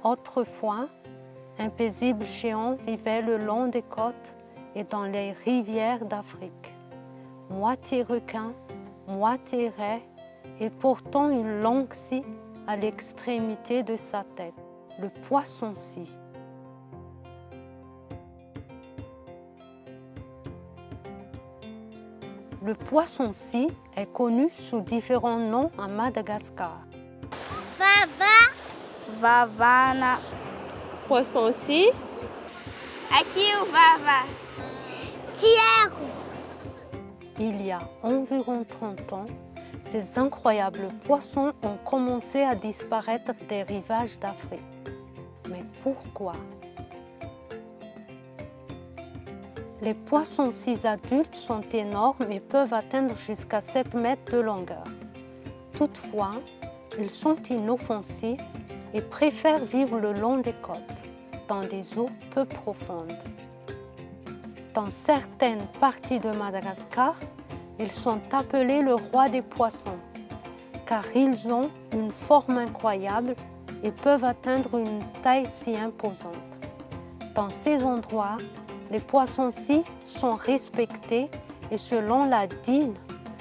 Autrefois, un paisible géant vivait le long des côtes et dans les rivières d'Afrique. Moitié requin, moitié raie et portant une longue scie à l'extrémité de sa tête, le poisson-scie. Le poisson-scie est connu sous différents noms à Madagascar. Vava, Vavana, Poisson-scie, aqui o Vava. Tiago, Il y a environ 30 ans, ces incroyables poissons ont commencé à disparaître des rivages d'Afrique. Mais pourquoi? Les poissons-scies adultes sont énormes et peuvent atteindre jusqu'à 7 mètres de longueur. Toutefois, ils sont inoffensifs et préfèrent vivre le long des côtes, dans des eaux peu profondes. Dans certaines parties de Madagascar, ils sont appelés le roi des poissons, car ils ont une forme incroyable et peuvent atteindre une taille si imposante. Dans ces endroits, les poissons-scies sont respectés et selon la DIN,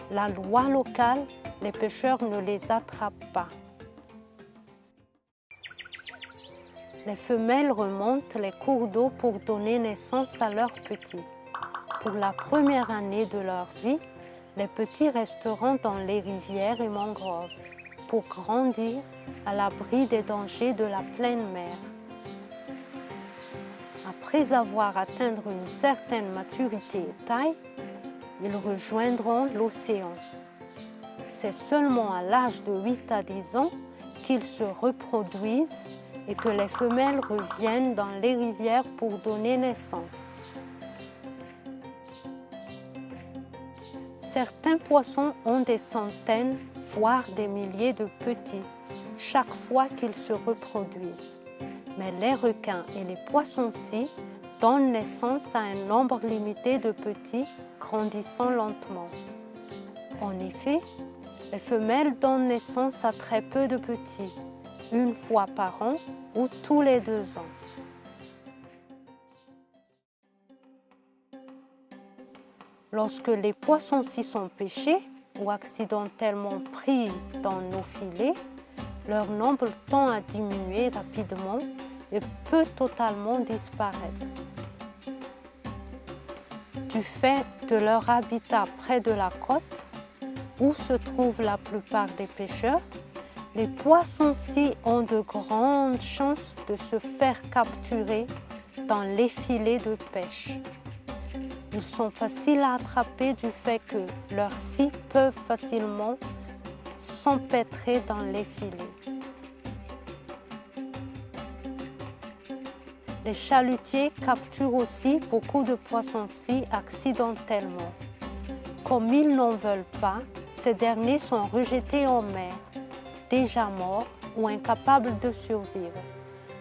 la loi locale, les pêcheurs ne les attrapent pas. Les femelles remontent les cours d'eau pour donner naissance à leurs petits. Pour la première année de leur vie, les petits resteront dans les rivières et mangroves pour grandir à l'abri des dangers de la pleine mer. Après avoir atteint une certaine maturité et taille, ils rejoindront l'océan. C'est seulement à l'âge de 8 à 10 ans qu'ils se reproduisent et que les femelles reviennent dans les rivières pour donner naissance. Certains poissons ont des centaines, voire des milliers de petits, chaque fois qu'ils se reproduisent. Mais les requins et les poissons-scies donnent naissance à un nombre limité de petits grandissant lentement. En effet, les femelles donnent naissance à très peu de petits, une fois par an ou tous les 2 ans. Lorsque les poissons-scies sont pêchés ou accidentellement pris dans nos filets, leur nombre tend à diminuer rapidement et peut totalement disparaître. Du fait de leur habitat près de la côte, où se trouvent la plupart des pêcheurs, les poissons-scies ont de grandes chances de se faire capturer dans les filets de pêche. Ils sont faciles à attraper du fait que leurs scies peuvent facilement s'empêtrer dans les filets. Les chalutiers capturent aussi beaucoup de poissons-scies accidentellement. Comme ils n'en veulent pas, ces derniers sont rejetés en mer, déjà morts ou incapables de survivre.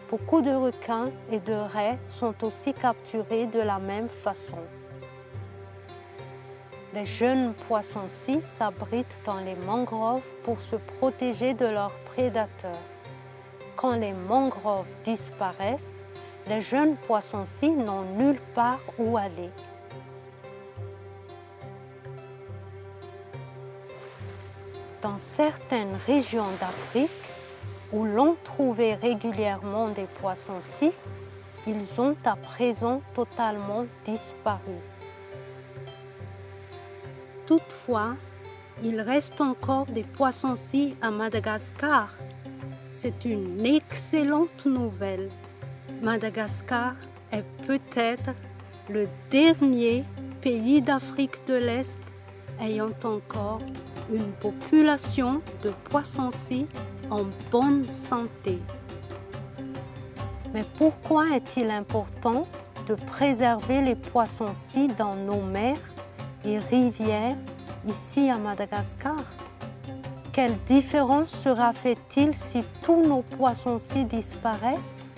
Beaucoup de requins et de raies sont aussi capturés de la même façon. Les jeunes poissons-scies s'abritent dans les mangroves pour se protéger de leurs prédateurs. Quand les mangroves disparaissent, les jeunes poissons-scies n'ont nulle part où aller. Dans certaines régions d'Afrique, où l'on trouvait régulièrement des poissons-scies, ils ont à présent totalement disparu. Toutefois, il reste encore des poissons-scies à Madagascar. C'est une excellente nouvelle. Madagascar est peut-être le dernier pays d'Afrique de l'Est ayant encore une population de poissons-scies en bonne santé. Mais pourquoi est-il important de préserver les poissons-scies dans nos mers et rivières ici à Madagascar? Quelle différence sera fait-il si tous nos poissons-scies disparaissent?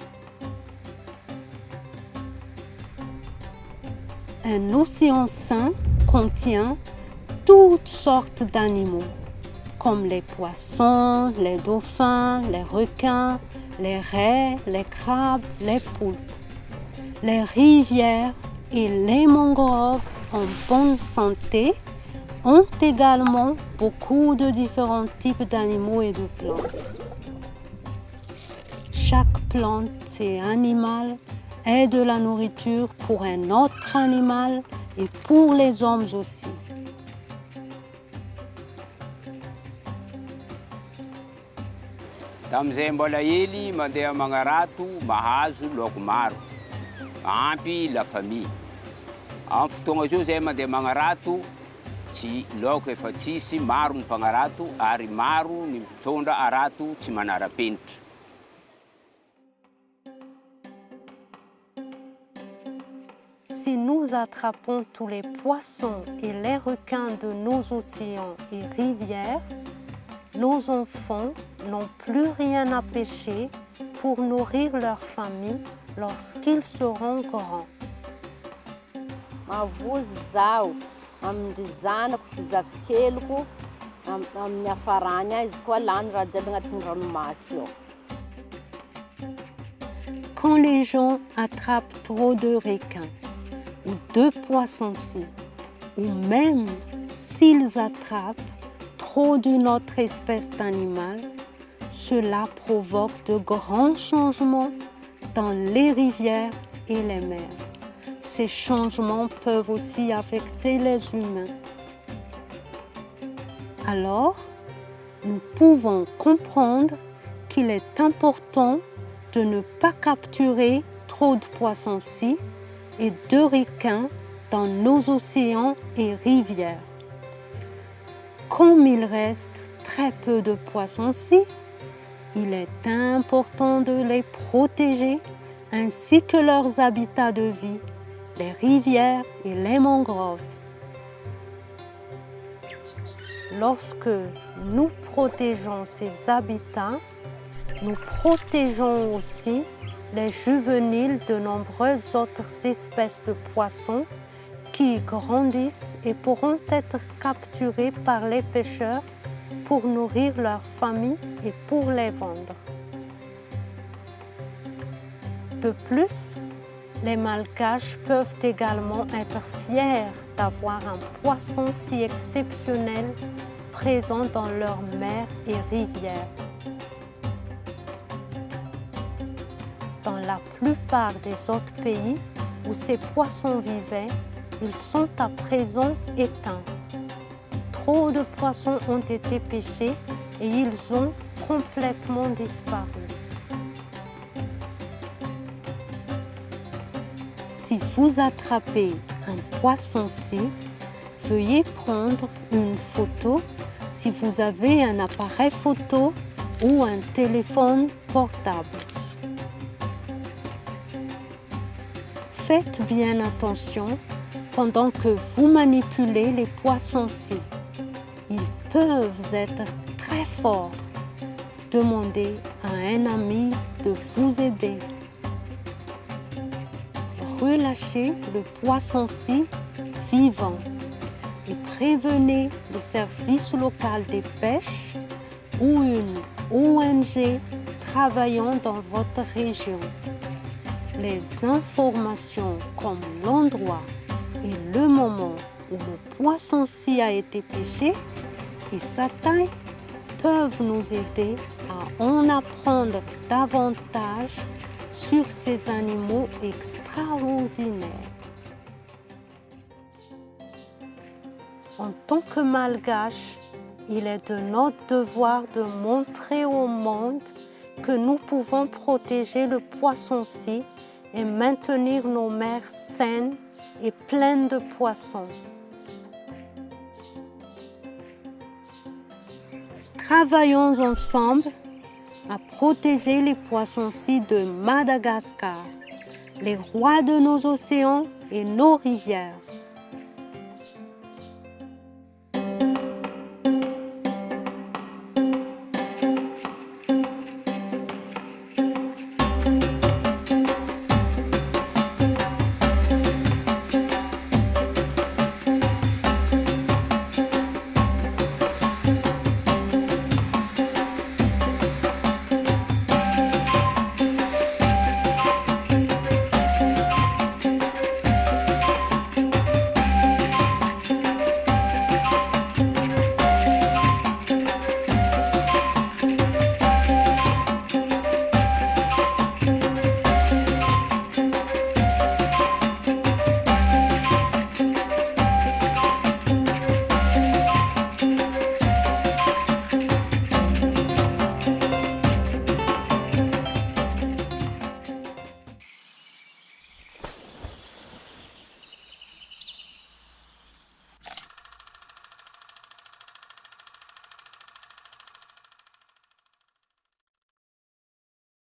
Un océan sain contient toutes sortes d'animaux, comme les poissons, les dauphins, les requins, les raies, les crabes, les poulpes. Les rivières et les mangroves en bonne santé ont également beaucoup de différents types d'animaux et de plantes. Chaque plante et animal est de la nourriture pour un autre animal et pour les hommes aussi. Tamin'izay mbola hely mandeha magnarato mahazo laoko maro, ampy la famille. Amin'ny fotoagna zao zay mandeha magnarato, tsy laoko efa tsisy, maro ny mpagnarato ary maro ny mitondra arato tsy manara-penitra. Si nous attrapons tous les poissons et les requins de nos océans et rivières, nos enfants n'ont plus rien à pêcher pour nourrir leur famille lorsqu'ils seront grands. Mavozo zaho amin'ny zanako sy zafikeloko amin'ny hafarany ahy, izy koa lany raha jiaby agnatin'ny ranomasy ao. Quand les gens attrapent trop de requins ou de poissons-ci, ou même s'ils attrapent trop d'une autre espèce d'animal, cela provoque de grands changements dans les rivières et les mers. Ces changements peuvent aussi affecter les humains. Alors, nous pouvons comprendre qu'il est important de ne pas capturer trop de poissons-ci et de requins dans nos océans et rivières. Comme il reste très peu de poissons-ci, il est important de les protéger ainsi que leurs habitats de vie, les rivières et les mangroves. Lorsque nous protégeons ces habitats, nous protégeons aussi les juvéniles de nombreuses autres espèces de poissons qui grandissent et pourront être capturés par les pêcheurs pour nourrir leur famille et pour les vendre. De plus, les Malgaches peuvent également être fiers d'avoir un poisson si exceptionnel présent dans leurs mers et rivières. Dans la plupart des autres pays où ces poissons vivaient, ils sont à présent éteints. Trop de poissons ont été pêchés et ils ont complètement disparu. Si vous attrapez un poisson-ci, veuillez prendre une photo si vous avez un appareil photo ou un téléphone portable. Faites bien attention pendant que vous manipulez les poissons-ci. Ils peuvent être très forts. Demandez à un ami de vous aider. Relâchez le poisson-ci vivant et prévenez le service local des pêches ou une ONG travaillant dans votre région. Les informations comme l'endroit et le moment où le poisson-ci a été pêché et sa taille peuvent nous aider à en apprendre davantage sur ces animaux extraordinaires. En tant que Malgaches, il est de notre devoir de montrer au monde que nous pouvons protéger le poisson-ci et maintenir nos mers saines et pleines de poissons. Travaillons ensemble à protéger les poissons-ci de Madagascar, les rois de nos océans et nos rivières.